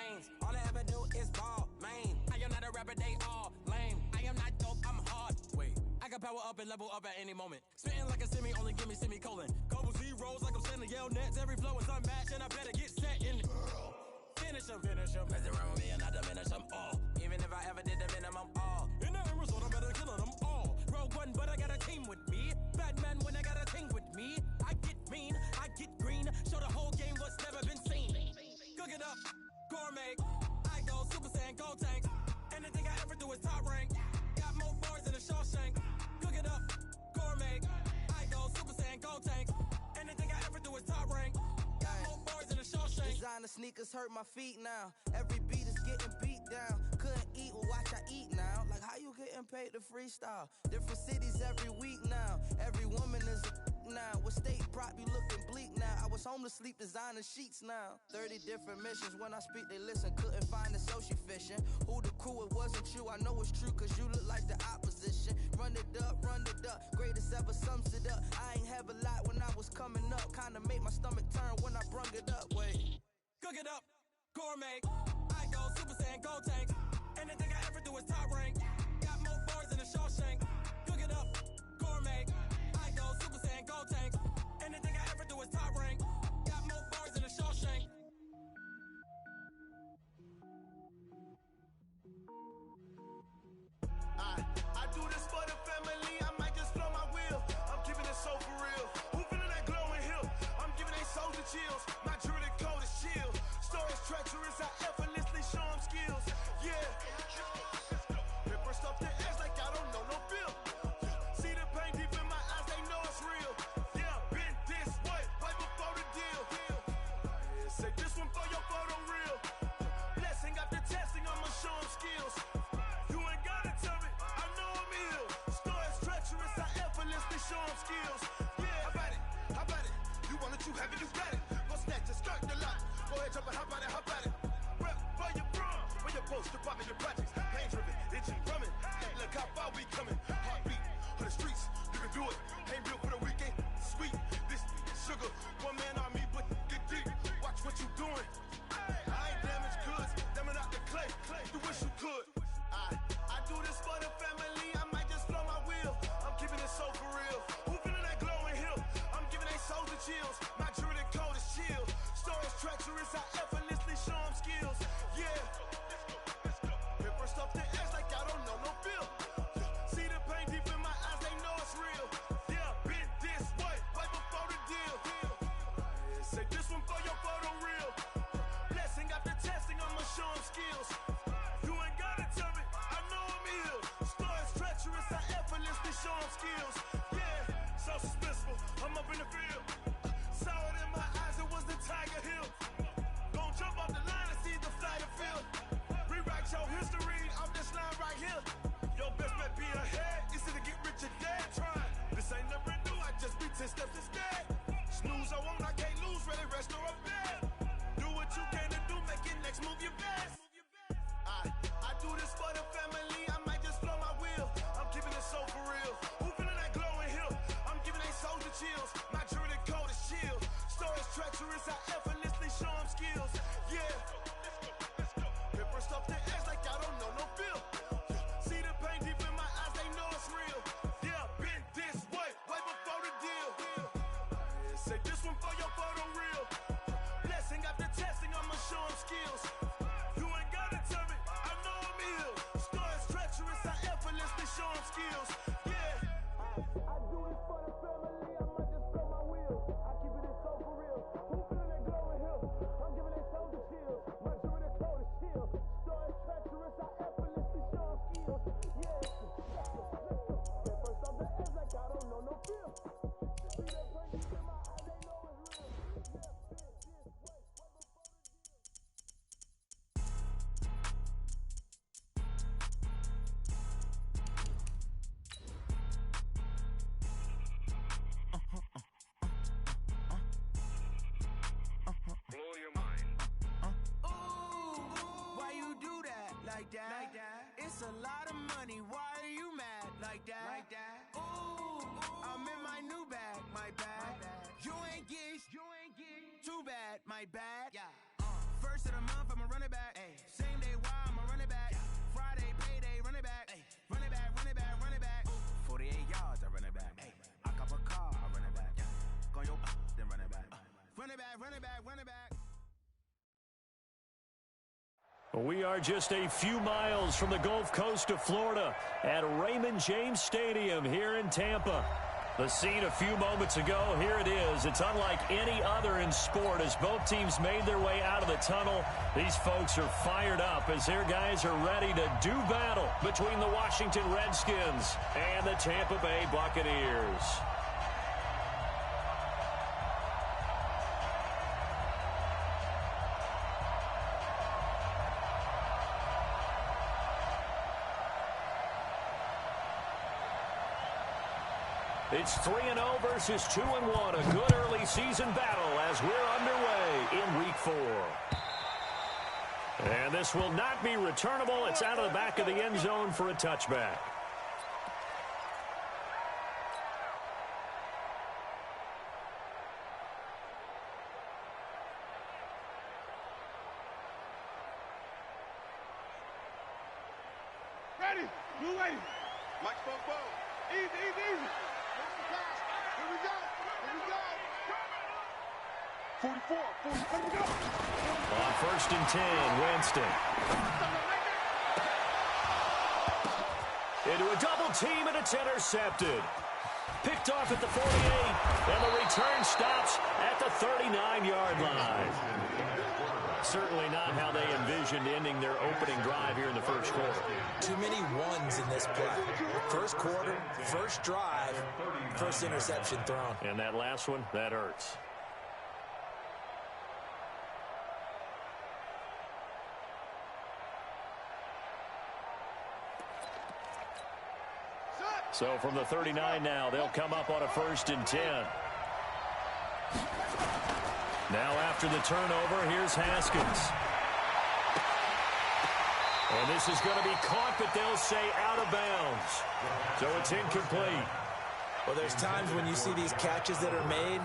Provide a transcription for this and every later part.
lanes. All I ever do is ball, man. I am not a rapper, they all lame. I am not dope, I'm hard. Wait, I can power up and level up at any moment. Spitting like a semi, only give me semicolon. Couple zeros like I'm sending yell nets. Every flow is unmatched, and I better get set in. Finish them. Mess around with me and I diminish them all. Even if I ever did the minimum, all. In the result, I'm better killing them all. Rogue One, but I got a team with me. Batman when I got a team with me. I get mean, I get green. Show the whole game what's never been seen. Cook it up, gourmet. I go Super Saiyan, Gold Tank. Anything I ever do is top rank. Got more bars than a Shawshank. Cook it up, gourmet. I go Super Saiyan, Gold Tank. Anything I ever do is top rank. Got more bars than a Shawshank. Designer sneakers hurt my feet now. Every beat is getting beat down. Couldn't eat, well watch I eat now. Like how you getting paid to freestyle? Different cities every week now. Every woman is a now. With state prop be looking bleak now. I was home to sleep designing sheets now. 30 different missions. When I speak they listen. Couldn't find the social fishing. Who the crew, it wasn't you. I know it's true cause you look like the opposition. Run it up. Greatest ever sums it up. I ain't have a lot when I was coming up. Kinda made my stomach turn when I brung it up. Wait. Cook it up, gourmet. I go Super Saiyan, Gold Tank. Anything I ever do is top rank. Got more bars than a Shawshank. Cook it up, gourmet. I go Super Saiyan, Gold Tank. Anything I ever do is top rank. Got more bars than a Shawshank. I do this for the family. I might just blow my wheel. I'm keeping it so for real. Who feeling that glowing hill? I'm giving they souls the chills. My druid code is chill. Stories treacherous, I effortlessly show them skills. Yeah. Paper stuff the edge like I don't know no bill. See the pain deep in my eyes, they know it's real. Yeah, been this way, right before the deal. Say this one for your photo real. Blessing after testing, I'ma show them skills. You ain't gotta tell me, I know I'm ill. Stories treacherous, I effortlessly show them skills. Yeah, how about it? You want it, you have it, you got it. Go snatch it, skirt the lot. Go ahead, jump it, how about it? Rep where you from? Where you post, department, your projects. Pain driven, itching, drumming. Hey, look how far we coming. Heartbeat on the streets, you can do it. Ain't built for the weekend, sweet. This sugar, one man army, but get deep. Watch what you doing. I ain't damaged goods, damn out the clay. You wish you could. I do this for the family. I might just blow my wheel. I'm keeping it so for real. Who feeling that glowing hill? I'm giving they souls the chills. My druid code is chill. Stories treacherous, I effortlessly show them skills. Yeah. Paper stuff the edge like I don't know no bill. See the pain deep in my eyes, they know it's real. Yeah, been this way, right before the deal. Say this one for your photo real. Blessing after testing, I'ma show them skills. You ain't gotta tell me, I know I'm ill. Stories treacherous, I effortlessly show them skills. Yeah, so suspenseful, I'm up in the field. Saw it in my eyes, it was the Tiger Hill. Gon' jump off the line and see the flight of field. Rewrite your history off this line right here. Your best bet be ahead, easy to get rich or dead. Trying, this ain't never new, I just be 10 steps instead. Snooze I won't, I can't lose, ready, rest or a bed. Do what you can to do, make it next move your best. I do this for the family, I might just blow my wheel. I'm keeping it so for real. Who feeling that glowing hill? I'm giving they souls the chills. My druid code is chill. Stories treacherous, I effortlessly show them skills. Yeah. Paper stuff the edge like I don't know no bill. See the pain deep in my eyes, they know it's real. Yeah, been this way, right before the deal. Say this one for your photo real. Blessing after testing, I'ma show them skills. You ain't gotta tell me, I know I'm ill. Stories treacherous, I effortlessly show them skills. Yeah. I do it for the family, I might just blow my wheel. I keep it so for real. Who feeling that glowing hill? I'm giving they souls the chills. My druid code is chill. Stories treacherous, I effortlessly show them skills. Yeah. Paper stuff the edge like I don't know no feel. See that pain deep in my eyes, they know it's real. Yeah, been this way, right before the Blow your mind. Ooh, why you do that? Like that? It's a lot of money. Why are you mad? Like that? Ooh, I'm in my new bag. My bad. You ain't getting too bad. My bad. Yeah. First of the month, I'm a running back. Ay. Same day, why I'm a running back. Friday, payday, running back. Ay. Running back, running back, running back. 48 yards, I run it back. Ay. I cop a car, I run it back. Go yo, then run it back. Run it back, run it back, run it back. We are just a few miles from the Gulf Coast of Florida at Raymond James Stadium here in Tampa. The scene a few moments ago, here it is. It's unlike any other in sport as both teams made their way out of the tunnel. These folks are fired up as their guys are ready to do battle between the Washington Redskins and the Tampa Bay Buccaneers. It's 3-0 versus 2-1. A good early season battle as we're underway in Week 4. And this will not be returnable. It's out of the back of the end zone for a touchback. Ready, you ready. Mike spoke ball. Easy, easy, easy. Here we go. Here we go. 44, 40, here we go. On 1st and 10, Winston. Into a double team, and it's intercepted. Picked off at the 48, and the return stops at the 39-yard line. Certainly not how they envisioned ending their opening drive here in the first quarter. Too many ones in this play. First quarter, first drive, first interception thrown. And that last one, that hurts. So from the 39 now, they'll come up on a 1st and 10. Now after the turnover, here's Haskins. And this is going to be caught, but they'll say out of bounds. So it's incomplete. Well, there's times when you see these catches that are made,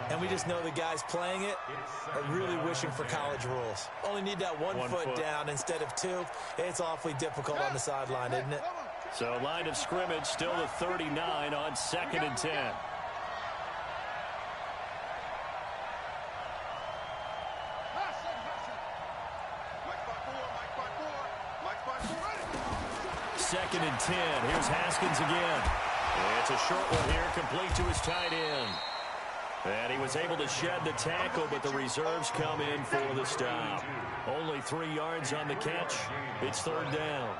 and we just know the guys playing it are really wishing for college rules. Only need that one foot down instead of two. It's awfully difficult on the sideline, isn't it? So line of scrimmage still the 39 on 2nd and 10. Second and 10. Here's Haskins again. It's a short one here, complete to his tight end. And he was able to shed the tackle, but the reserves come in for the stop. Only 3 yards on the catch. It's 3rd down.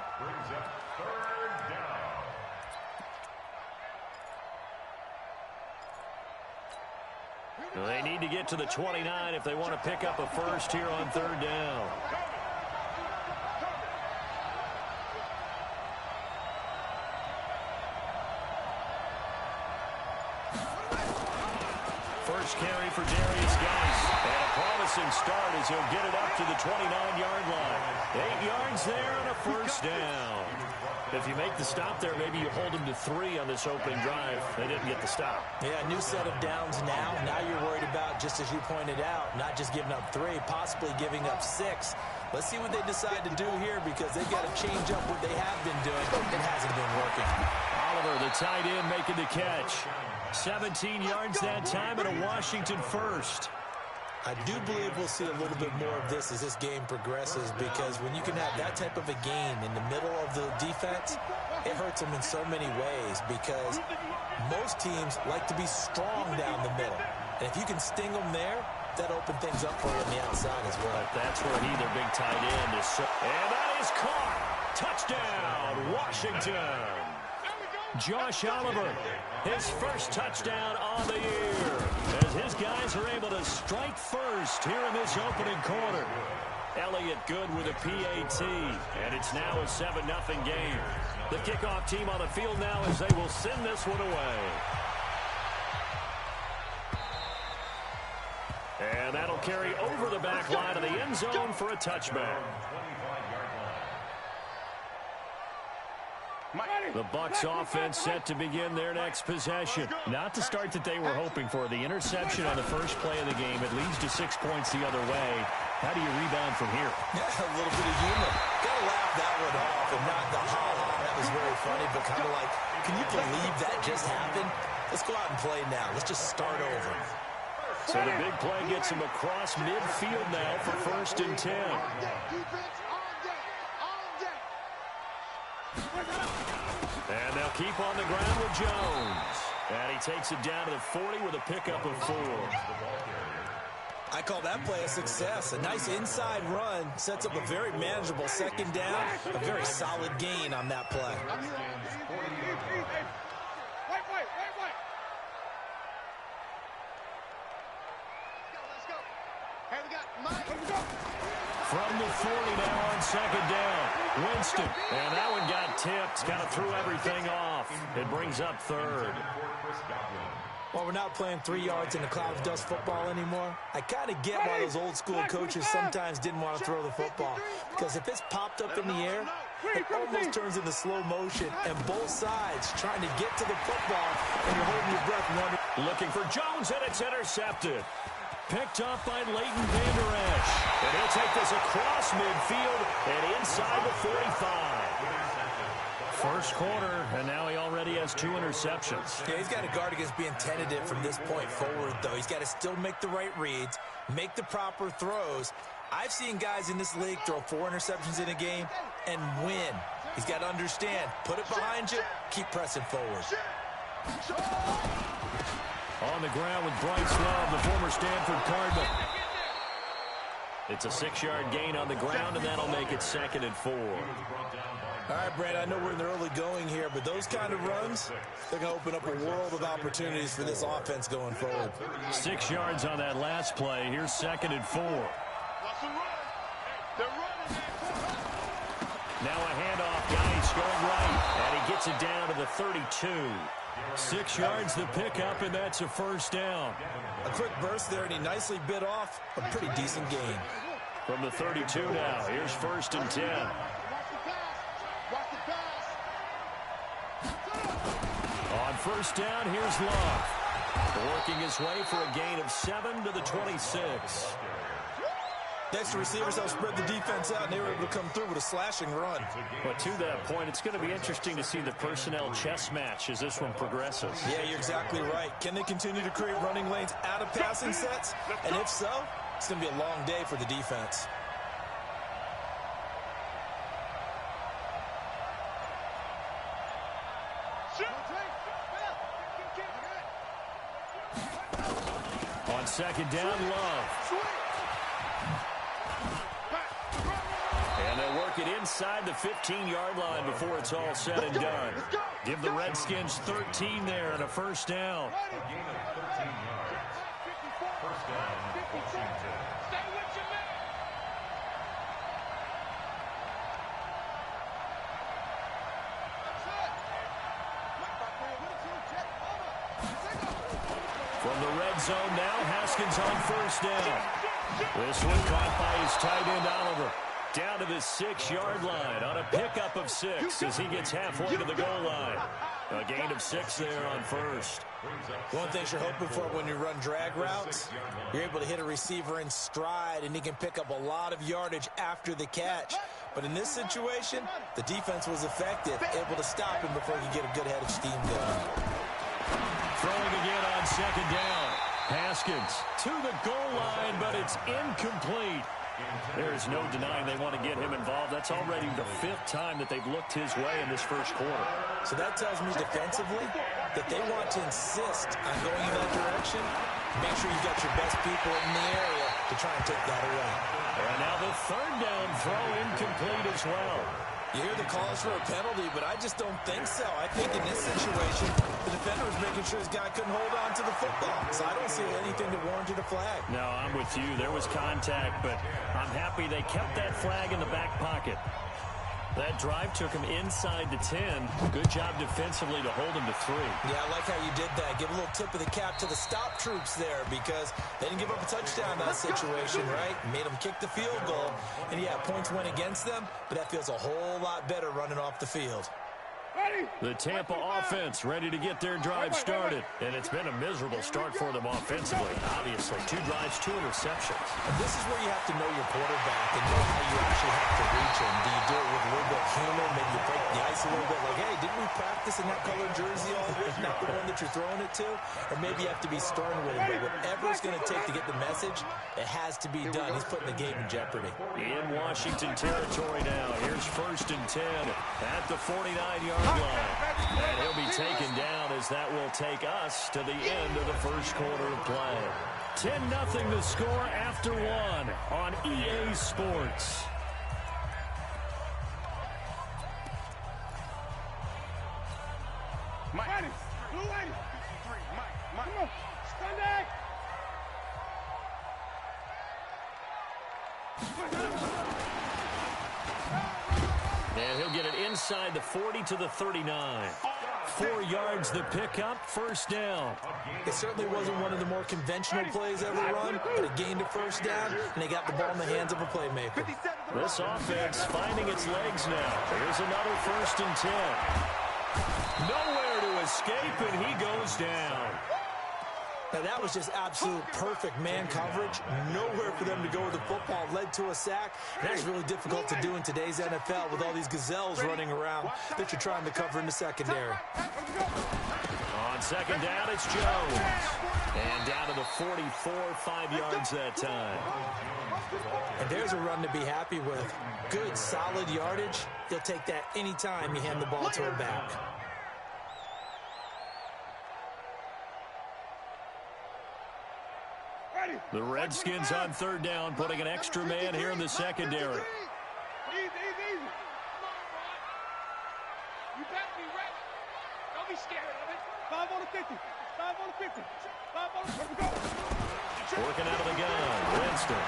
They need to get to the 29 if they want to pick up a first here on 3rd down. First carry for Darius Geis. And a promising start as he'll get it up to the 29-yard line. 8 yards there and a first down. If you make the stop there, maybe you hold them to 3 on this opening drive. They didn't get the stop. Yeah, new set of downs now. Now you're worried about, just as you pointed out, not just giving up 3, possibly giving up 6. Let's see what they decide to do here because they've got to change up what they have been doing. It hasn't been working. Oliver, the tight end, making the catch. 17 yards that time and a Washington first. I do believe we'll see a little bit more of this as this game progresses because when you can have that type of a game in the middle of the defense, it hurts them in so many ways because most teams like to be strong down the middle. And if you can sting them there, that opens things up for you on the outside as well. But that's where he, their big tight end, is. And that is caught. Touchdown, Washington. Josh Oliver, his first touchdown on the year, as his guys are able to strike first here in this opening quarter. Elliott good with a PAT, and it's now a 7-0 game. The kickoff team on the field now as they will send this one away. And that'll carry over the back line of the end zone for a touchback. The Bucs offense set to begin their next possession. Not the start that they were hoping for. The interception on the first play of the game. It leads to 6 points the other way. How do you rebound from here? Yeah, a little bit of humor. Gotta laugh that one off and not the ha-ha. That was very funny, but kind of like, can you believe that just happened? Let's go out and play now. Let's just start over. So the big play gets him across midfield now for 1st and 10. And they'll keep on the ground with Jones. And he takes it down to the 40 with a pickup of 4. I call that play a success. A nice inside run sets up a very manageable 2nd down. A very solid gain on that play. From the 40 now on 2nd down. Winston. And that one got tipped. Kind of threw everything off. It brings up 3rd. Well, we're not playing 3 yards in a cloud of dust football anymore. I kind of get why those old school coaches sometimes didn't want to throw the football. Because if it's popped up in the air, it almost turns into slow motion. And both sides trying to get to the football, and you're holding your breath wondering. Looking for Jones, and it's intercepted. Picked up by Leighton Vander Esch. And he'll take this across midfield and inside the 45. First quarter, and now he already has 2 interceptions. Yeah, he's got to guard against being tentative from this point forward, though. He's got to still make the right reads, make the proper throws. I've seen guys in this league throw 4 interceptions in a game and win. He's got to understand, put it behind you, keep pressing forward. On the ground with Bryce Love, the former Stanford Cardinal. It's a 6-yard gain on the ground, and that'll make it 2nd and 4. All right, Brad, I know we're in the early going here, but those kind of runs, they're going to open up a world of opportunities for this offense going forward. 6 yards on that last play. Here's 2nd and 4. Now a handoff. Geis going right, and he gets it down to the 32. 6 yards the pickup, and that's a 1st down. A quick burst there, and he nicely bit off a pretty decent gain. From the 32 now, here's 1st and 10. On 1st down, here's Love. Working his way for a gain of 7 to the 26. Next receivers help spread the defense out, and they were able to come through with a slashing run. But to that point, it's going to be interesting to see the personnel chess match as this one progresses. Yeah, you're exactly right. Can they continue to create running lanes out of passing sets? And if so, it's going to be a long day for the defense. On 2nd down, Love. And they'll work it inside the 15-yard line before it's all said and done. Give the Redskins 13 there and a 1st down. From the red zone now, Haskins on 1st down. This one caught by his tight end, Oliver. Down to the 6-yard line on a pickup of 6 as he gets halfway to the goal line. A gain of 6 there on 1st. One thing you're hoping for when you run drag routes, you're able to hit a receiver in stride, and he can pick up a lot of yardage after the catch. But in this situation, the defense was effective, able to stop him before he could get a good head of steam going. Throwing again on 2nd down. Haskins to the goal line, but it's incomplete. There's no denying they want to get him involved. That's already the 5th time that they've looked his way in this first quarter. So that tells me defensively that they want to insist on going in that direction. Make sure you've got your best people in the area to try and take that away. And now the 3rd down throw incomplete as well. You hear the calls for a penalty, but I just don't think so. I think in this situation, the defender was making sure his guy couldn't hold on to the football. So I don't see anything that warranted a flag. No, I'm with you. There was contact, but I'm happy they kept that flag in the back pocket. That drive took him inside the 10. Good job defensively to hold him to 3. Yeah, I like how you did that. Give a little tip of the cap to the stop troops there because they didn't give up a touchdown in that situation, right? Made them kick the field goal. And, yeah, points went against them, but that feels a whole lot better running off the field. The Tampa offense ready to get their drive started. And it's been a miserable start for them offensively, obviously. 2 drives, 2 interceptions. And this is where you have to know your quarterback and know how you actually have to reach him. Do you do it with a little bit of humor? Maybe you break the ice a little bit like, hey, didn't we practice in that colored jersey all week? Not the one that you're throwing it to? Or maybe you have to be stern with him. But whatever it's going to take to get the message, it has to be done. He's putting the game in jeopardy. In Washington territory now. Here's 1st and 10 at the 49-yard line. And he'll be taken down as that will take us to the end of the first quarter of play. 10-0 the score after 1 on EA Sports. Mike. Blue lady. Mike. Come on. Stand back. And he'll get it inside the 40 to the 39. 4 yards the pickup, 1st down. It certainly wasn't one of the more conventional plays ever run, but it gained a 1st down, and they got the ball in the hands of a playmaker. This offense finding its legs now. Here's another 1st and 10. Nowhere to escape, and he goes down. Now, that was just absolute perfect man coverage. Nowhere for them to go with the football. Led to a sack. And that's really difficult to do in today's NFL with all these gazelles running around that you're trying to cover in the secondary. On 2nd down, it's Jones. And down to the 44, 5 yards that time. And there's a run to be happy with. Good, solid yardage. You'll take that any time you hand the ball to a back. The Redskins on 3rd down, putting an extra man here in the secondary. Easy. You better be ready. Don't be scared of it. 5 on the 50. 5 on the 50. 5 on the 50. Go. Working out of the gun. Winston.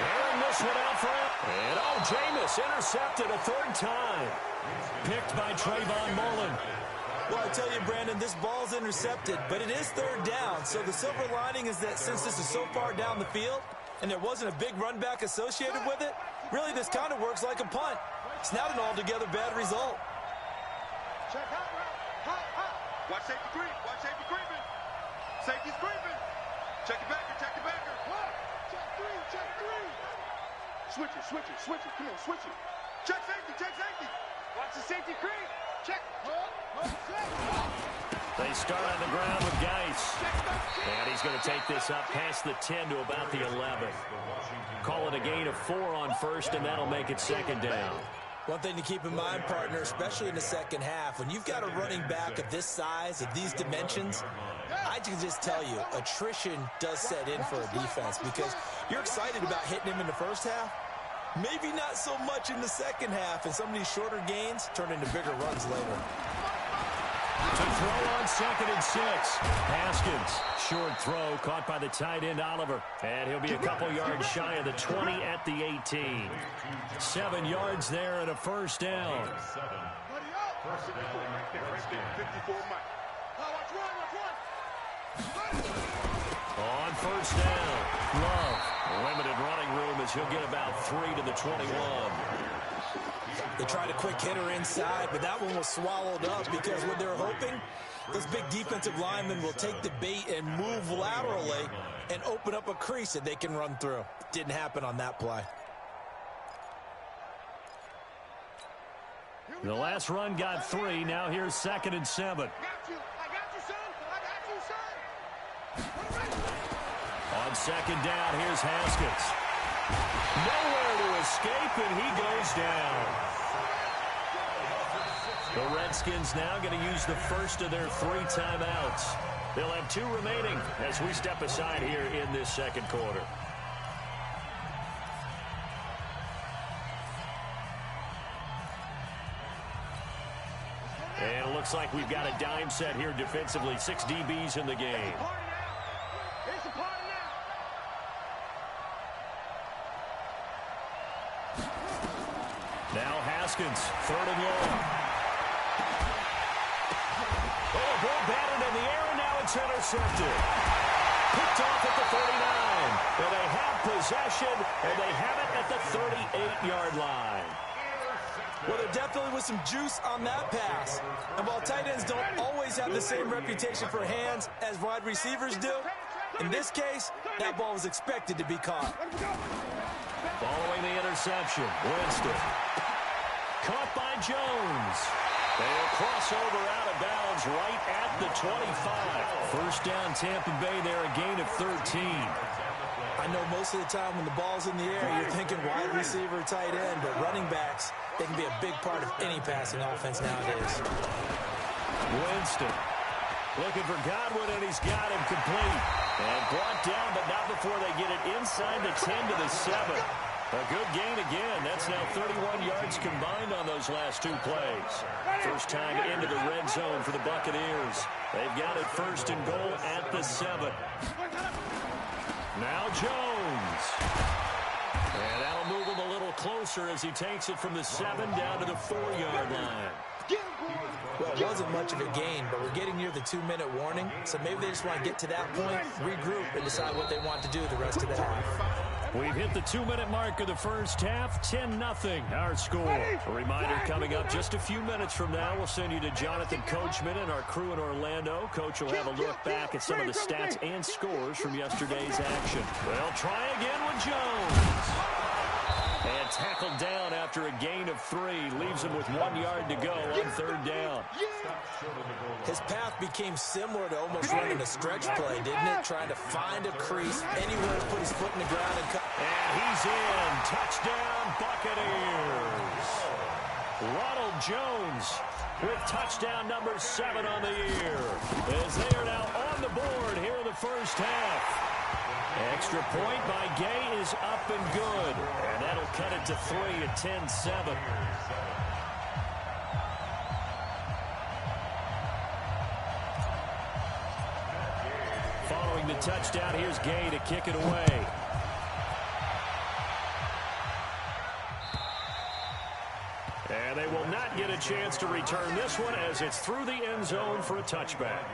And this one out front. And Jameis intercepted a 3rd time. Picked by Trayvon Mullen. Well, I tell you, Brandon, this ball's intercepted, but it is 3rd down. So the silver lining is that since this is so far down the field and there wasn't a big run back associated with it, really this kind of works like a punt. It's not an altogether bad result. Check out. Watch safety creep. Safety's creeping. Check the backer. Check 3. Switch it. Come on, switch it. Check safety. Watch the safety creep. Check. They start on the ground with Geis. And he's going to take this up past the 10 to about the 11. Call it a gain of 4 on 1st, and that'll make it 2nd down. One thing to keep in mind, partner, especially in the second half, when you've got a running back of this size, of these dimensions, I can just tell you, attrition does set in for a defense because you're excited about hitting him in the first half. Maybe not so much in the second half, and some of these shorter gains turn into bigger runs later. To throw on 2nd and 6. Haskins, short throw, caught by the tight end Oliver. And he'll be a couple yards shy of the 20 at the 18. 7 yards there and a 1st down. On 1st down, Love. Limited running room as he'll get about 3 to the 21. They tried a quick hitter inside, but that one was swallowed up because what they're hoping, those big defensive linemen will take the bait and move laterally and open up a crease that they can run through. Didn't happen on that play. The last run got 3. Now here's 2nd and 7. I got you, son. On 2nd down, here's Haskins. Nowhere to escape, and he goes down. The Redskins now going to use the first of their 3 timeouts. They'll have 2 remaining as we step aside here in this second quarter. And it looks like we've got a dime set here defensively. 6 DBs in the game. Now Haskins, 3rd and long. Oh, ball batted in the air, and now it's intercepted. Picked off at the 39. And they have possession, and they have it at the 38-yard line. Well, there definitely was some juice on that pass. And while tight ends don't always have the same reputation for hands as wide receivers do, in this case, that ball was expected to be caught. Following the interception, Winston. Caught by Jones. They'll cross over out of bounds right at the 25. First down, Tampa Bay there, a gain of 13. I know most of the time when the ball's in the air, you're thinking wide receiver, tight end, but running backs, they can be a big part of any passing offense nowadays. Winston looking for Godwin, and he's got him complete. And brought down, but not before they get it inside the 10 to the 7. A good gain again. That's now 31 yards combined on those last two plays. First time into the red zone for the Buccaneers. They've got it first and goal at the 7. Now Jones. And that'll move him a little closer as he takes it from the 7 down to the 4-yard line. Well, it wasn't much of a gain, but we're getting near the 2-minute warning, so maybe they just want to get to that point, regroup, and decide what they want to do the rest of the half. We've hit the 2-minute mark of the first half, 10-0 our score. A reminder coming up just a few minutes from now, we'll send you to Jonathan Coachman and our crew in Orlando. Coach will have a look back at some of the stats and scores from yesterday's action. They'll try again with Jones. And tackled down after a gain of 3. Leaves him with 1 yard to go on third down. His path became similar to almost running a stretch play, didn't it? Trying to find a crease, anywhere to put his foot in the ground and cut. And he's in. Touchdown, Buccaneers. Ronald Jones with touchdown number 7 on the year, as they are now on the board here in the first half. Extra point by Gay is up and good. And that'll cut it to 3 at 10-7. Following the touchdown, here's Gay to kick it away. And they will not get a chance to return this one as it's through the end zone for a touchback.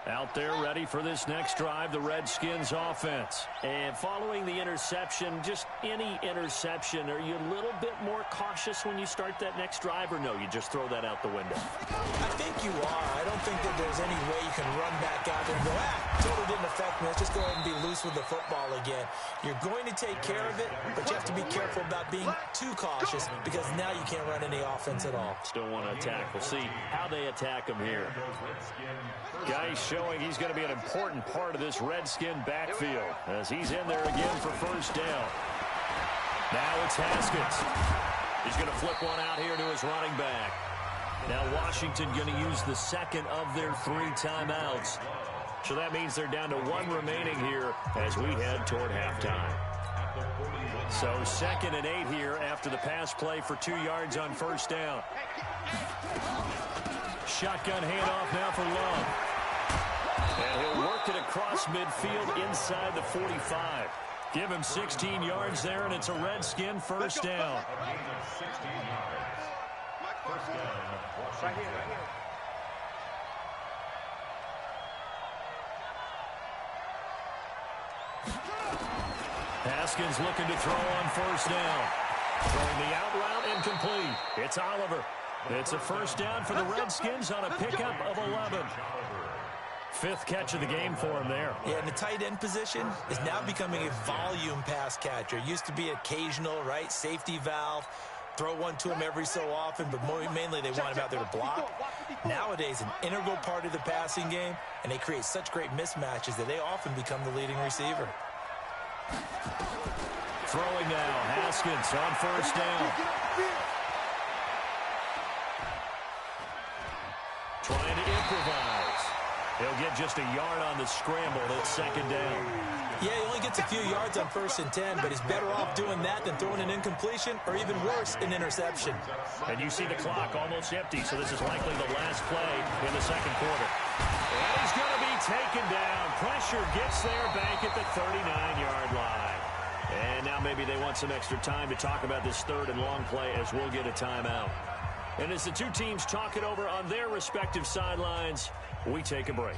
Out there ready for this next drive, the Redskins offense. And following the interception, just any interception, are you a little bit more cautious when you start that next drive, or no, you just throw that out the window? I think you are. I don't think that there's any way you can run back out there and go, totally didn't affect me. Let's just go ahead and be loose with the football again. You're going to take care of it, but you have to be careful about being too cautious because now you can't run any offense at all. Still want to attack. We'll see how they attack him here. Guy showing he's going to be an important part of this Redskin backfield as he's in there again for first down. Now it's Haskins. He's going to flip one out here to his running back. Now Washington going to use the second of their 3 timeouts. So that means they're down to 1 remaining here as we head toward halftime. So 2nd and 8 here after the pass play for 2 yards on first down. Shotgun handoff now for Love. And he'll work it across midfield inside the 45. Give him 16 yards there, and it's a Redskin first down. Right here. Haskins looking to throw on first down. Throwing the out route incomplete. It's Oliver. It's a first down for the Redskins on a pickup of 11. 5th catch of the game for him there. Yeah, and the tight end position is now becoming a volume pass catcher. It used to be occasional, right? Safety valve. Throw one to him every so often, but mainly they want him out there to block. Nowadays, an integral part of the passing game, and they create such great mismatches that they often become the leading receiver. Throwing now, Haskins on first down. Trying to improvise. He'll get just a yard on the scramble at 2nd down. Yeah, he only gets a few yards on 1st and 10, but he's better off doing that than throwing an incompletion or even worse, an interception. And you see the clock almost empty, so this is likely the last play in the 2nd quarter. And he's going to be taken down. Pressure gets there back at the 39-yard line. And now maybe they want some extra time to talk about this third and long play as we'll get a timeout. And as the two teams talk it over on their respective sidelines, we take a break.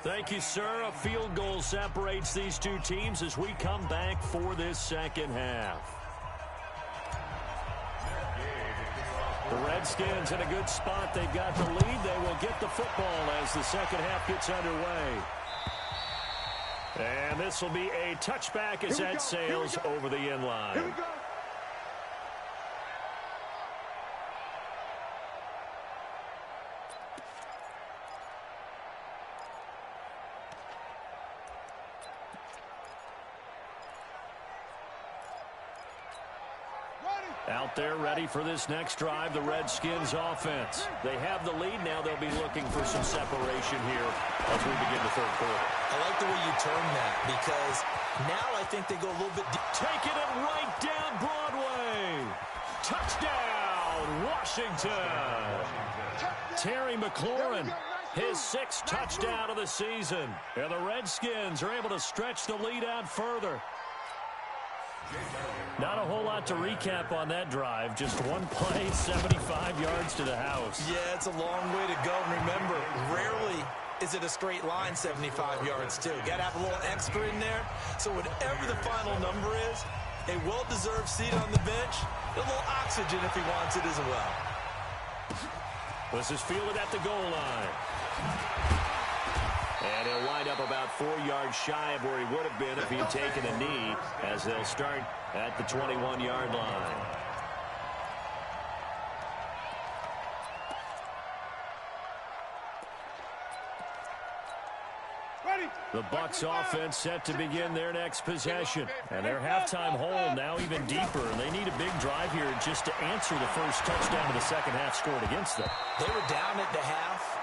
Thank you, sir. A field goal separates these two teams as we come back for this second half. The Redskins in a good spot. They've got the lead. They will get the football as the second half gets underway. And this will be a touchback as that sails over the end line. Out there ready for this next drive, the Redskins offense. They have the lead. Now they'll be looking for some separation here as we begin the third quarter. I like the way you term that because now I think they go a little bit deep. Taking it right down Broadway. Touchdown, Washington. Terry McLaurin, his sixth touchdown of the season. And the Redskins are able to stretch the lead out further. Not a whole lot to recap on that drive. Just one play, 75 yards to the house. Yeah, it's a long way to go. And remember, rarely is it a straight line 75 yards, too. Got to have a little extra in there. So whatever the final number is, a well-deserved seat on the bench, a little oxygen if he wants it as well. This is fielded at the goal line. And he'll wind up about 4 yards shy of where he would have been if he had taken a knee, as they'll start at the 21-yard line. The Bucs offense set to begin their next possession. And their halftime hole now even deeper. And they need a big drive here just to answer the first touchdown of the second half scored against them. They were down at the half.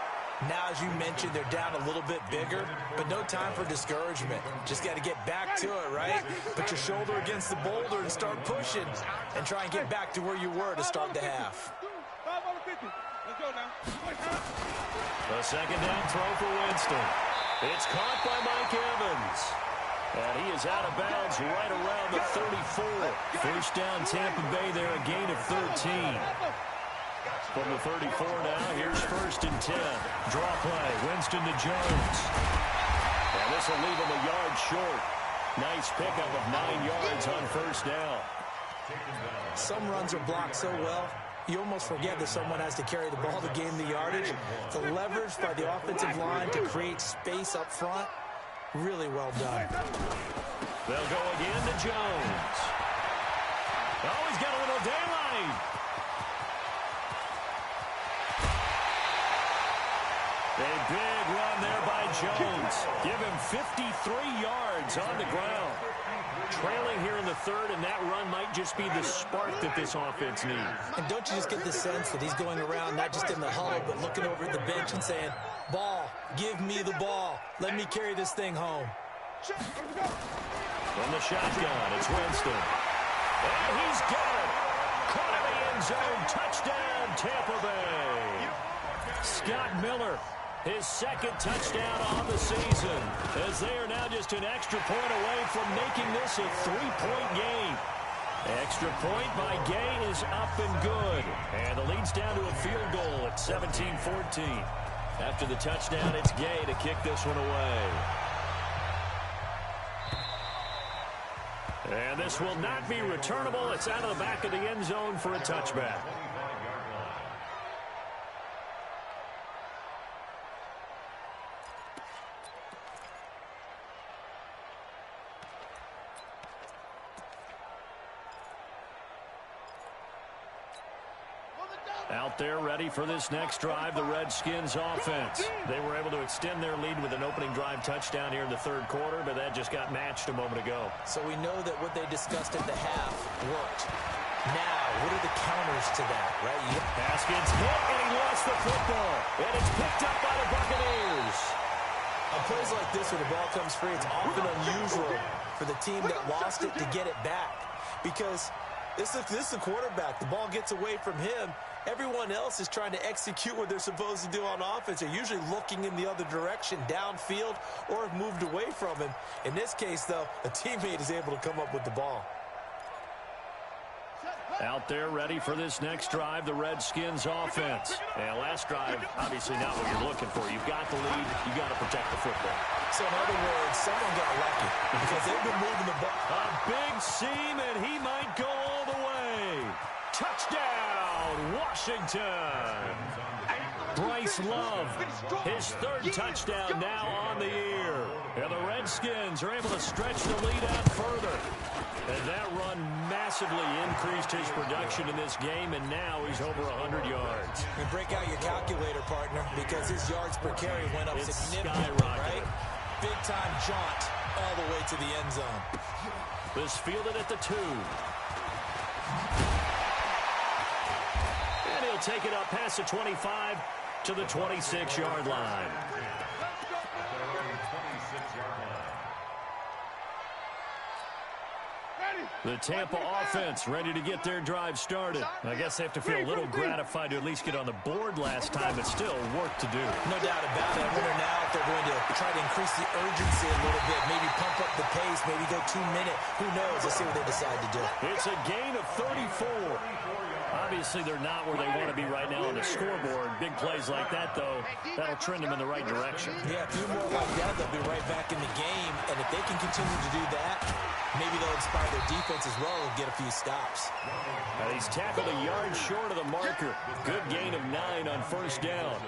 Now, as you mentioned, they're down a little bit bigger, but no time for discouragement. Just got to get back to it, right? Put your shoulder against the boulder and start pushing and try and get back to where you were to start the half. The second down throw for Winston. It's caught by Mike Evans. And he is out of bounds right around the 34. First down Tampa Bay there, a gain of 13. From the 34 now, here's first and 10. Draw play, Winston to Jones. And this will leave him a yard short. Nice pickup of 9 yards on first down. Some runs are blocked so well, you almost forget that someone has to carry the ball to gain the yardage. The leverage by the offensive line to create space up front, really well done. They'll go again to Jones. Oh, he's got a little daylight. A big run there by Jones. Give him 53 yards on the ground. Trailing here in the third, and that run might just be the spark that this offense needs. And don't you just get the sense that he's going around, not just in the huddle, but looking over at the bench and saying, ball, give me the ball. Let me carry this thing home. From the shotgun, it's Winston. And he's got it. Caught in the end zone. Touchdown, Tampa Bay. Scott Miller, his second touchdown on the season, as they are now just an extra point away from making this a 3-point game. Extra point by Gay is up and good. And the lead's down to a field goal at 17-14. After the touchdown, it's Gay to kick this one away. And this will not be returnable. It's out of the back of the end zone for a touchback. Out there ready for this next drive, the Redskins offense. They were able to extend their lead with an opening drive touchdown here in the third quarter, but that just got matched a moment ago. So we know that what they discussed at the half worked. Now, what are the counters to that, right? Haskins hit, and he lost the football. And it's picked up by the Buccaneers. On plays like this where the ball comes free, it's often unusual for the team that lost it to get it back. Because this is the quarterback. The ball gets away from him, everyone else is trying to execute what they're supposed to do on offense. They're usually looking in the other direction, downfield, or have moved away from him. In this case, though, a teammate is able to come up with the ball. Out there ready for this next drive, the Redskins offense. And last drive, obviously not what you're looking for. You've got the lead. You've got to protect the football. So in other words, someone got lucky because they've been moving the ball. A big seam, and he might go all the way. Touchdown, Washington. Bryce Love, his third touchdown now on the year. And the Redskins are able to stretch the lead out further. And that run massively increased his production in this game, and now he's over 100 yards. And break out your calculator, partner, because his yards per carry went up significantly, right? Big-time jaunt all the way to the end zone. This fielded at the 2. And he'll take it up past the 25 to the 26-yard line. The Tampa offense ready to get their drive started. I guess they have to feel a little gratified to at least get on the board last time, but still work to do. No doubt about it. I wonder now if they're going to try to increase the urgency a little bit, maybe pump up the pace, maybe go 2-minute. Who knows? Let's see what they decide to do. It's a gain of 34. Obviously, they're not where they want to be right now on the scoreboard. Big plays like that, though, that'll trend them in the right direction. Yeah, a few more like that, they'll be right back in the game. And if they can continue to do that, maybe they'll inspire their defense as well and get a few stops. He's tackled a yard short of the marker. Good gain of 9 on first down.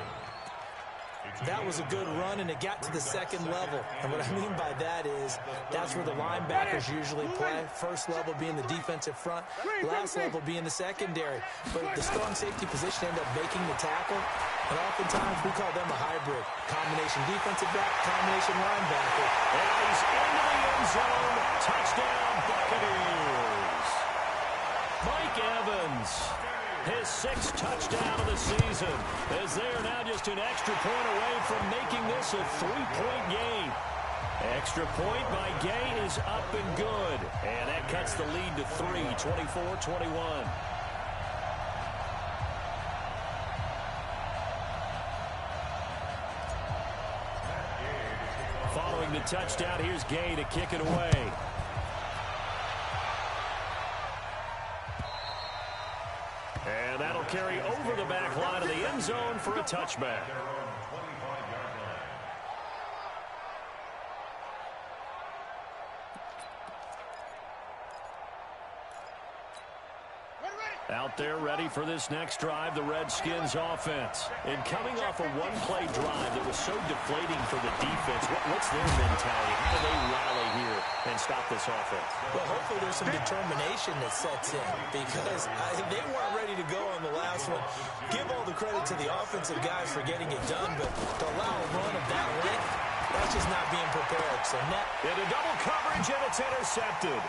That was a good run, and it got to the second level. And what I mean by that is that's where the linebackers usually play. First level being the defensive front, last level being the secondary. But the strong safety position ended up making the tackle, and oftentimes we call them a hybrid. Combination defensive back, combination linebacker. And he's into the end zone. Touchdown, Buccaneers. Mike Evans, his 6th touchdown of the season, as they are now just an extra point away from making this a 3-point game. Extra point by Gay is up and good, and that cuts the lead to 3, 24-21. Following the touchdown, here's Gay to kick it away. And that'll carry over the back line of the end zone for a touchback. Out there ready for this next drive, the Redskins offense. And coming off a one-play drive that was so deflating for the defense, what's their mentality? How do they rally here and stop this offense? Well, hopefully there's some determination that sets in because they weren't ready to go on the last one. Give all the credit to the offensive guys for getting it done, but to allow a run of that length, that's just not being prepared. So net. Into double coverage, and it's intercepted.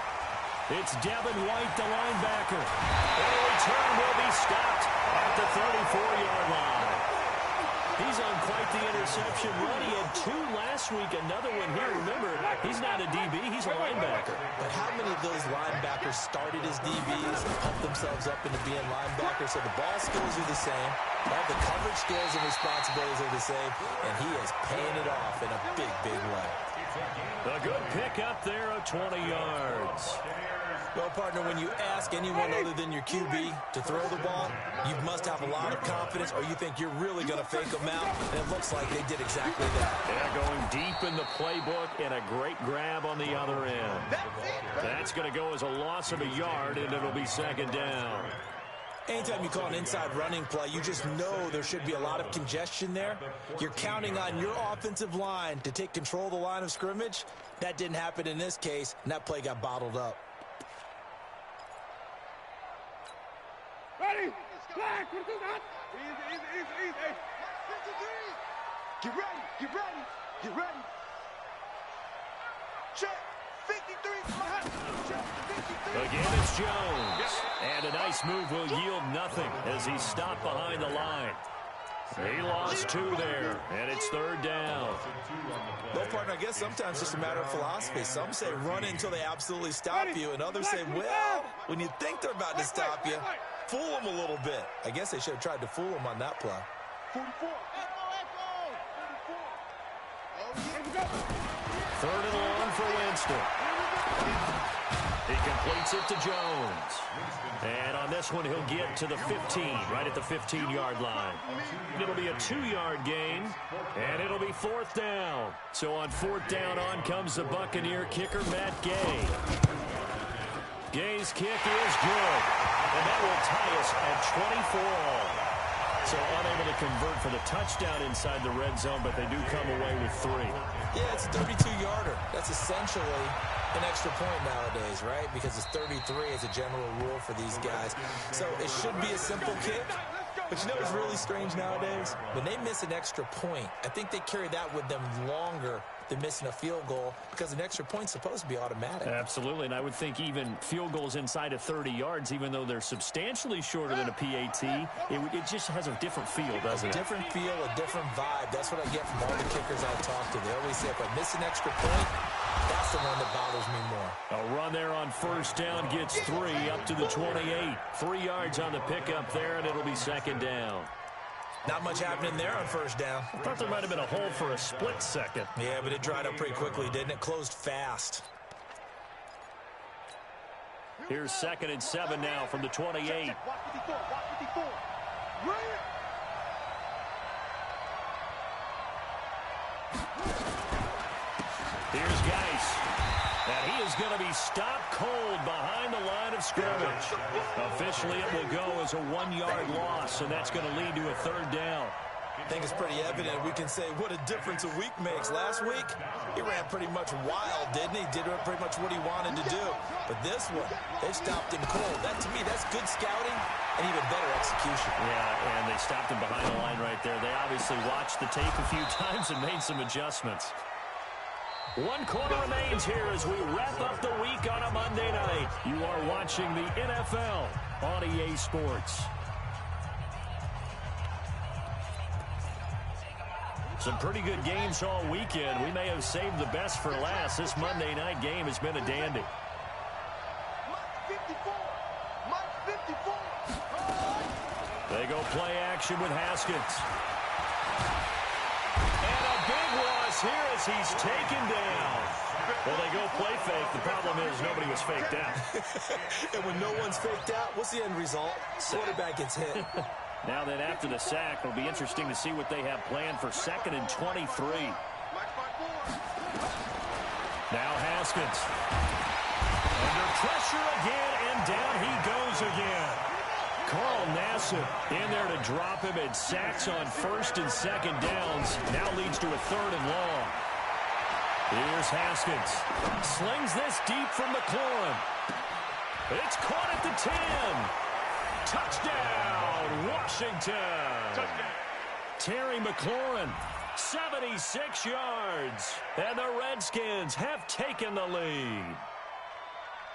It's Devin White, the linebacker. And a return will be stopped at the 34-yard line. He's on quite the interception run. He had 2 last week, another one here. Remember, he's not a DB, he's a linebacker. But how many of those linebackers started as DBs and pumped themselves up into being linebackers? So the ball skills are the same, all the coverage skills and responsibilities are the same, and he is paying it off in a big, big way. A good pick up there of 20 yards. Well, partner, when you ask anyone other than your QB to throw the ball, you must have a lot of confidence or you think you're really going to fake them out, and it looks like they did exactly that. Yeah, going deep in the playbook and a great grab on the other end. That's going to go as a loss of a yard, and it'll be second down. Anytime you call an inside running play, you just know there should be a lot of congestion there. You're counting on your offensive line to take control of the line of scrimmage. That didn't happen in this case, and that play got bottled up. Ready? Flag, easy, easy. Get ready, get ready, get ready. Check, 53, check, 53. Again, it's Jones. And a nice move will yield nothing as he's stopped behind the line. He lost 2 there, and it's third down. Well, partner, I guess sometimes it's just a matter of philosophy. Some say run until they absolutely stop you, and others say, well, when you think they're about to stop you, fool him a little bit. I guess they should have tried to fool him on that play. 44. Third and long for Winston. He completes it to Jones. And on this one, he'll get to the 15, right at the 15-yard line. It'll be a 2-yard gain, and it'll be 4th down. So on 4th down, on comes the Buccaneer kicker, Matt Gay. Gay's kick is good, and that will tie us at 24 all. So unable to convert for the touchdown inside the red zone, but they do come away with 3. Yeah, it's a 32-yarder. That's essentially an extra point nowadays, right? Because it's 33 as a general rule for these guys. So it should be a simple kick. But you know what's really strange nowadays? When they miss an extra point, I think they carry that with them longer than missing a field goal because an extra point's supposed to be automatic. Absolutely, and I would think even field goals inside of 30 yards, even though they're substantially shorter than a PAT, it just has a different feel, doesn't it? A different feel, a different vibe. That's what I get from all the kickers I talk to. They always say, if I miss an extra point, that's the one that bothers me more. A run there on 1st down gets 3 up to the 28. 3 yards on the pickup there, and it'll be 2nd down. Not much happening there on 1st down. I thought there might have been a hole for a split second. Yeah, but it dried up pretty quickly, didn't it? Closed fast. Here's 2nd and 7 now from the 28. Here's Geis. And he is going to be stopped cold behind the line of scrimmage. Officially, it will go as a 1-yard loss, and that's going to lead to a 3rd down. I think it's pretty evident. We can say what a difference a week makes. Last week, he ran pretty much wild, didn't he? Did pretty much what he wanted to do. But this one, they stopped him cold. That, to me, that's good scouting and even better execution. Yeah, and they stopped him behind the line right there. They obviously watched the tape a few times and made some adjustments. 1 quarter remains here as we wrap up the week on a Monday night. You are watching the NFL on EA Sports. Some pretty good games all weekend. We may have saved the best for last. This Monday night game has been a dandy. They go play action with Haskins. And a big loss here as he's taken down. Well, they go play fake. The problem is nobody was faked out. And when no one's faked out, what's the end result? Quarterback gets hit. Now then, after the sack, it'll be interesting to see what they have planned for 2nd and 23. Now Haskins. Under pressure again, and down he goes again. Carl Nassib in there to drop him, and sacks on 1st and 2nd downs. Now leads to a 3rd and long. Here's Haskins. Slings this deep from McLaurin. It's caught at the 10. Touchdown, Washington. Touchdown. Terry McLaurin, 76 yards. And the Redskins have taken the lead.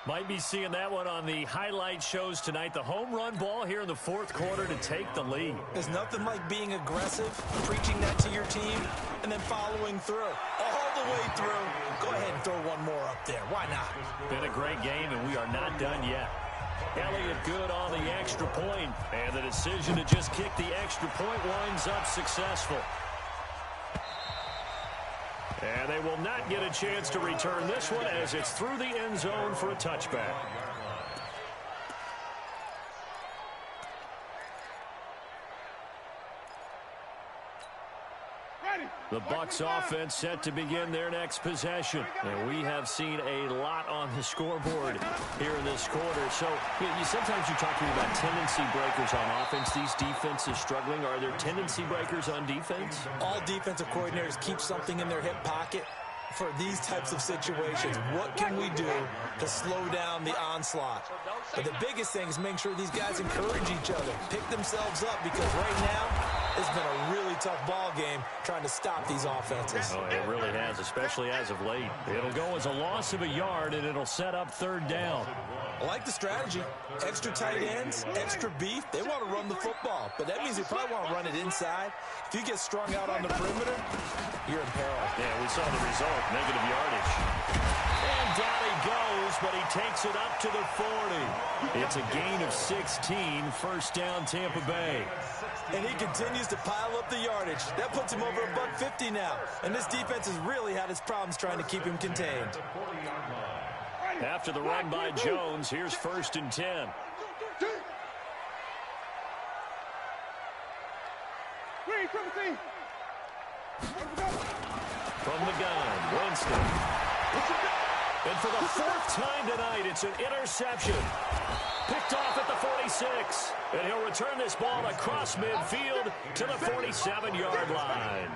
Might be seeing that one on the highlight shows tonight. The home run ball here in the 4th quarter to take the lead. There's nothing like being aggressive, preaching that to your team, and then following through. All the way through. Go ahead and throw one more up there. Why not? Been a great game, and we are not done yet. Elliott good on the extra point, and the decision to just kick the extra point winds up successful. And they will not get a chance to return this one as it's through the end zone for a touchback. The Bucs offense set to begin their next possession. And we have seen a lot on the scoreboard here in this quarter. So sometimes you talk to me about tendency breakers on offense. These defenses struggling. Are there tendency breakers on defense? All defensive coordinators keep something in their hip pocket for these types of situations. What can we do to slow down the onslaught? But the biggest thing is making sure these guys encourage each other, pick themselves up, because right now It's been a really tough ball game trying to stop these offenses. Oh, it really has, especially as of late. It'll go as a loss of a yard, and it'll set up third down. I like the strategy. Extra tight ends, extra beef. They want to run the football, but that means they probably want to run it inside. If you get strung out on the perimeter, you're in peril. Yeah, we saw the result, negative yardage. And down he goes, but he takes it up to the 40. It's a gain of 16, first down Tampa Bay. And he continues to pile up the yardage. That puts him over $150 now. And this defense has really had its problems trying to keep him contained. After the run by Jones, here's 1st and 10. From the gun, Winston. And for the 4th time tonight, it's an interception. Picked off at the 46. And he'll return this ball across midfield to the 47-yard line.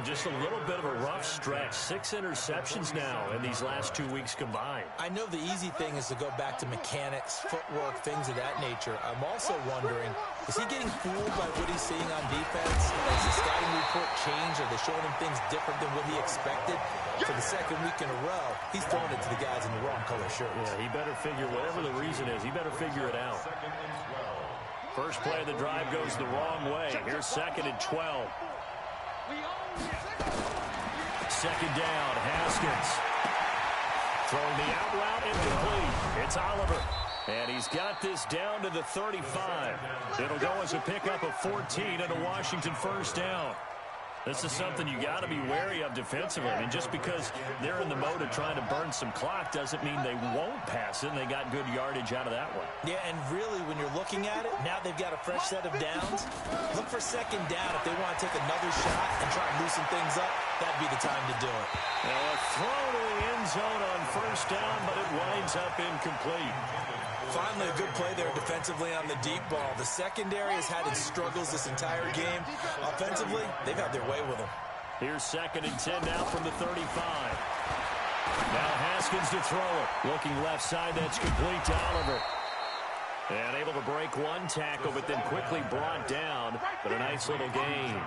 Just a little bit of a rough stretch. 6 interceptions now in these last 2 weeks combined. I know the easy thing is to go back to mechanics, footwork, things of that nature. I'm also wondering, is he getting fooled by what he's seeing on defense? Has the scouting report changed? Are they showing him things different than what he expected? For the 2nd week in a row, he's throwing it to the guys in the wrong color shirts. Yeah, he better figure, whatever the reason is, he better figure it out. First play of the drive goes the wrong way. Here's 2nd and 12. 2nd down, Haskins. Throwing the out route incomplete. It's Oliver. And he's got this down to the 35. It'll go as a pickup of 14 and a Washington first down. This is something you got to be wary of defensively. I mean, just because they're in the mode of trying to burn some clock doesn't mean they won't pass it, and they got good yardage out of that one. Yeah, and really, when you're looking at it, now they've got a fresh set of downs. Look for 2nd down. If they want to take another shot and try and loosen things up, that'd be the time to do it. Now a throw to the end zone on first down, but it winds up incomplete. Finally, a good play there defensively on the deep ball. The secondary has had its struggles this entire game. Offensively, they've had their way with them. Here's 2nd and 10 now from the 35. Now Haskins to throw it. Looking left side, that's complete to Oliver. And able to break one tackle, but then quickly brought down. But a nice little gain.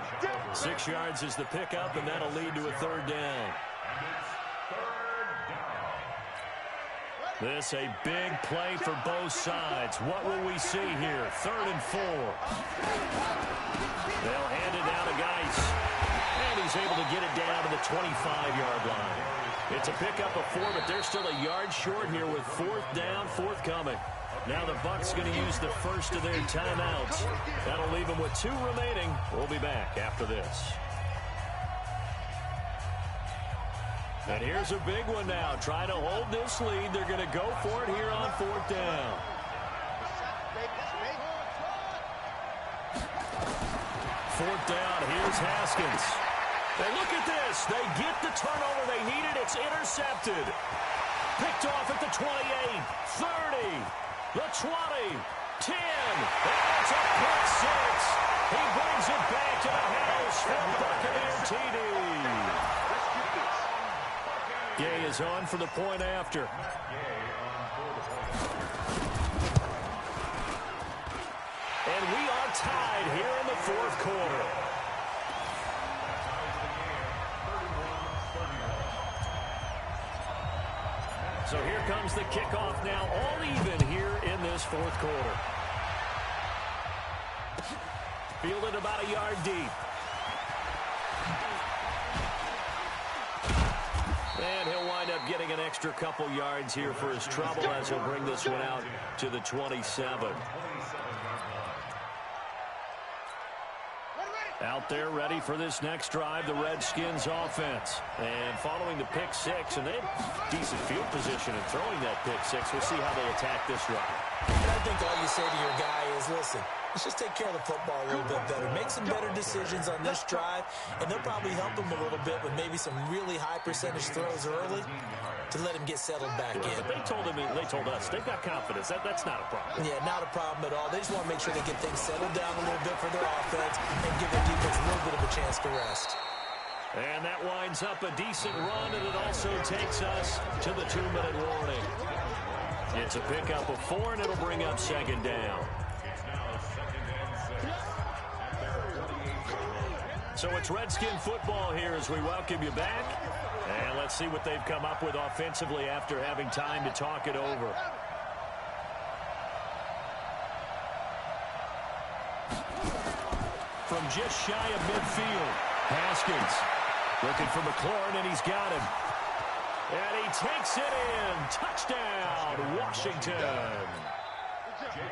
6 yards is the pickup, and that'll lead to a 3rd down. This a big play for both sides. What will we see here? 3rd and 4. They'll hand it down to Geis. And he's able to get it down to the 25-yard line. It's a pickup of 4, but they're still a yard short here with 4th down, forthcoming. Now the Bucs going to use the first of their timeouts. That'll leave them with 2 remaining. We'll be back after this. And here's a big one now. Trying to hold this lead. They're going to go for it here on 4th down. 4th down. Here's Haskins. And look at this. They get the turnover they needed. It's intercepted. Picked off at the 28, 30, the 20, 10. And it's a pick 6. He brings it back to the house for Buccaneer TD. Gay is on for the point after. And we are tied here in the 4th quarter. So here comes the kickoff now, all even here in this 4th quarter. Fielded about a yard deep. And he'll wind up getting an extra couple yards here for his trouble as he'll bring this one out to the 27. Out there ready for this next drive, the Redskins offense. And following the pick 6, and they have decent field position in throwing that pick 6. We'll see how they attack this drive. And I think all you say to your guy is, listen, let's just take care of the football a little bit better. Make some better decisions on this drive, and they'll probably help him a little bit with maybe some really high percentage throws early to let him get settled back in. But they told us, they've got confidence. That's not a problem. Yeah, not a problem at all. They just want to make sure they get things settled down a little bit for their offense and give their defense a little bit of a chance to rest. And that winds up a decent run, and it also takes us to the 2-minute warning. It's a pickup of 4, and it'll bring up 2nd down. So it's Redskin football here as we welcome you back. And let's see what they've come up with offensively after having time to talk it over. From just shy of midfield, Haskins looking for McLaurin, and he's got him. And he takes it in. Touchdown, Washington.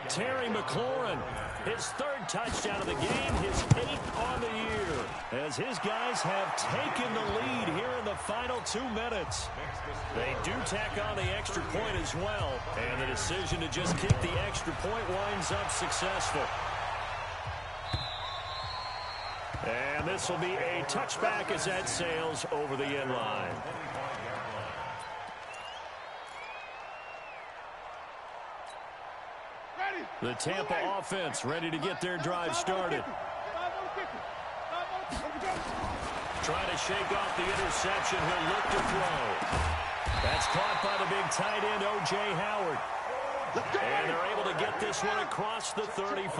Terry McLaurin, his third touchdown of the game, his 8th on the year, as his guys have taken the lead here in the final 2 minutes. They do tack on the extra point as well, and the decision to just kick the extra point winds up successful. And this will be a touchback as that sails over the end line. The Tampa offense ready to get their drive started. Trying to shake off the interception. He'll look to throw. That's caught by the big tight end, O.J. Howard. And they're able to get this one across the 35.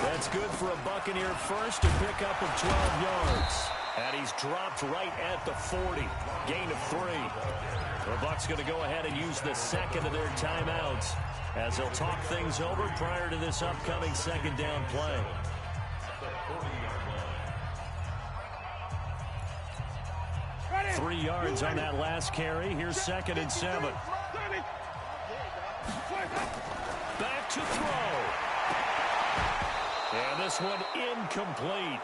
That's good for a Buccaneer first, a pickup of 12 yards. And he's dropped right at the 40. Gain of 3. The Bucs going to go ahead and use the second of their timeouts as they'll talk things over prior to this upcoming second down play. Three yards on that last carry. Here's 2nd and 7. Back to throw. And this one incomplete.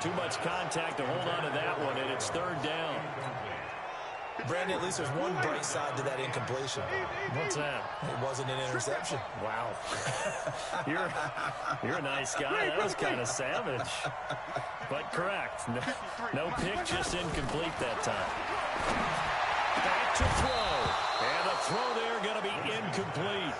Too much contact to hold on to that one, and it's 3rd down. Brandon, at least there's one bright side to that incompletion. What's that? It wasn't an interception. Wow. You're a nice guy. That was kind of savage. But correct. No pick, just incomplete that time. Back to throw. And the throw there going to be incomplete.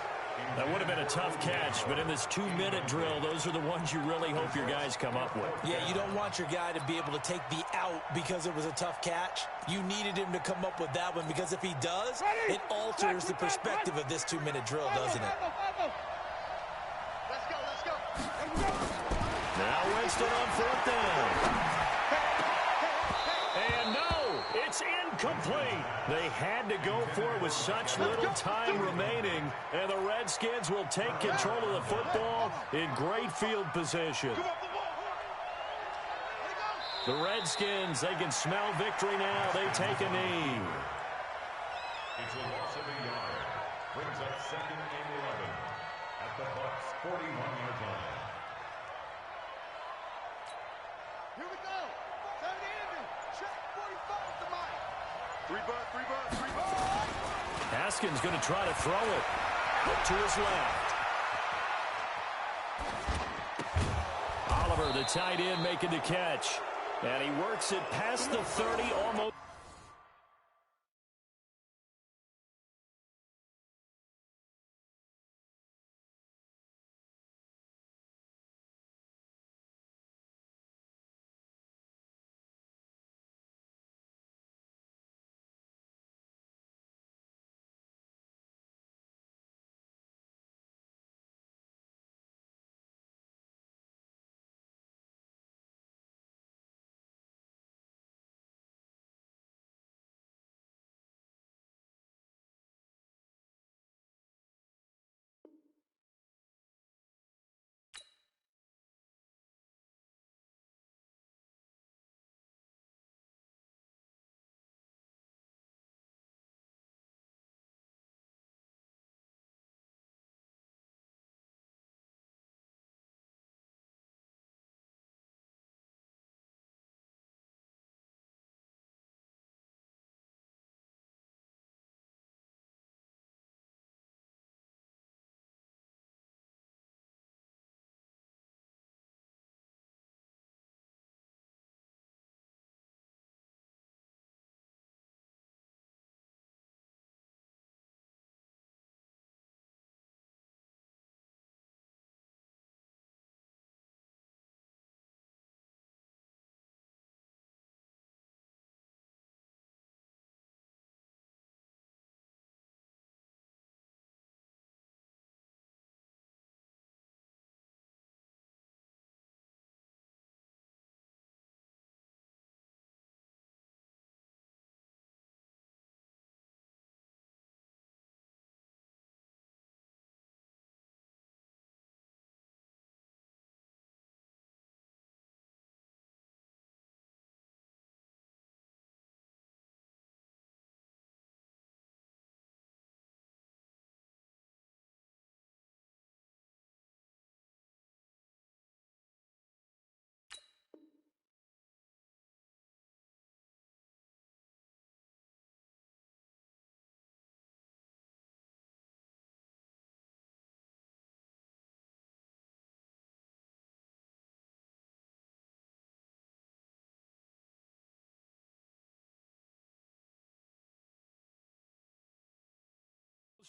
That would have been a tough catch, but in this 2-minute drill, those are the ones you really hope your guys come up with. Yeah, you don't want your guy to be able to take the out because it was a tough catch. You needed him to come up with that one because if he does, it alters the perspective of this 2-minute drill, doesn't it? Let's go. Now Winston on 4th down. And no, it's incomplete. They had to go for it with such little time remaining, and the Redskins will take control of the football in great field position. The Redskins, they can smell victory now. They take a knee. It's a loss of a yard. Brings up 2nd and 11 at the Bucs' 41-yard line. Here we go. 70 check 45 to Mike. 3 butt. Haskins going to try to throw it out to his left. Oliver, the tight end, making the catch. And he works it past the 30, almost.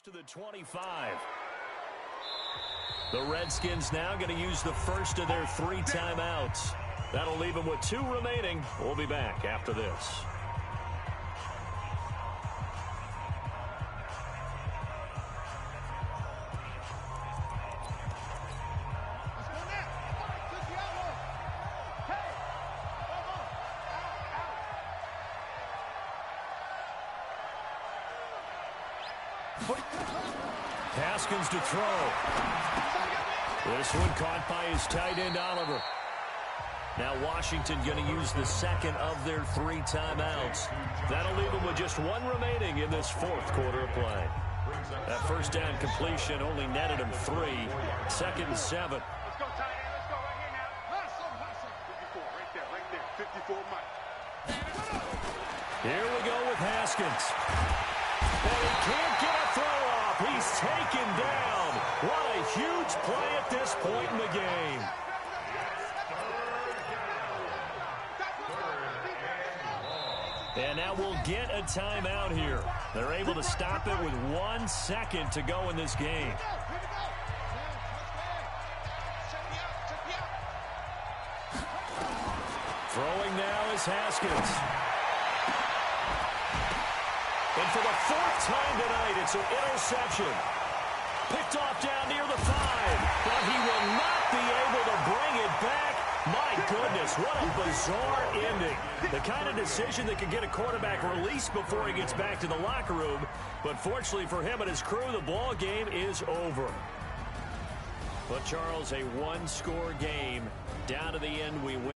To the 25. The Redskins now going to use the first of their 3 timeouts. That'll leave them with 2 remaining. We'll be back after this. Haskins to throw. This one caught by his tight end, Oliver. Now Washington going to use the second of their 3 timeouts. That'll leave them with just 1 remaining in this 4th quarter of play. That first down completion only netted him 3. 2nd and 7. Let's go, tight end. Let's go right here now. Hustle. 54, right there. 54, Mike. Here we go with Haskins. And he can't get a throw off. He's taken down. What a huge play at this point in the game. And now we'll get a timeout here. They're able to stop it with 1 second to go in this game. Throwing now is Haskins. And for the 4th time tonight, it's an interception. Picked off down near the 5. But he will not be able to bring it back. My goodness, what a bizarre ending. The kind of decision that could get a quarterback released before he gets back to the locker room. But fortunately for him and his crew, the ball game is over. But, Charles, a 1-score game. Down to the end, we win.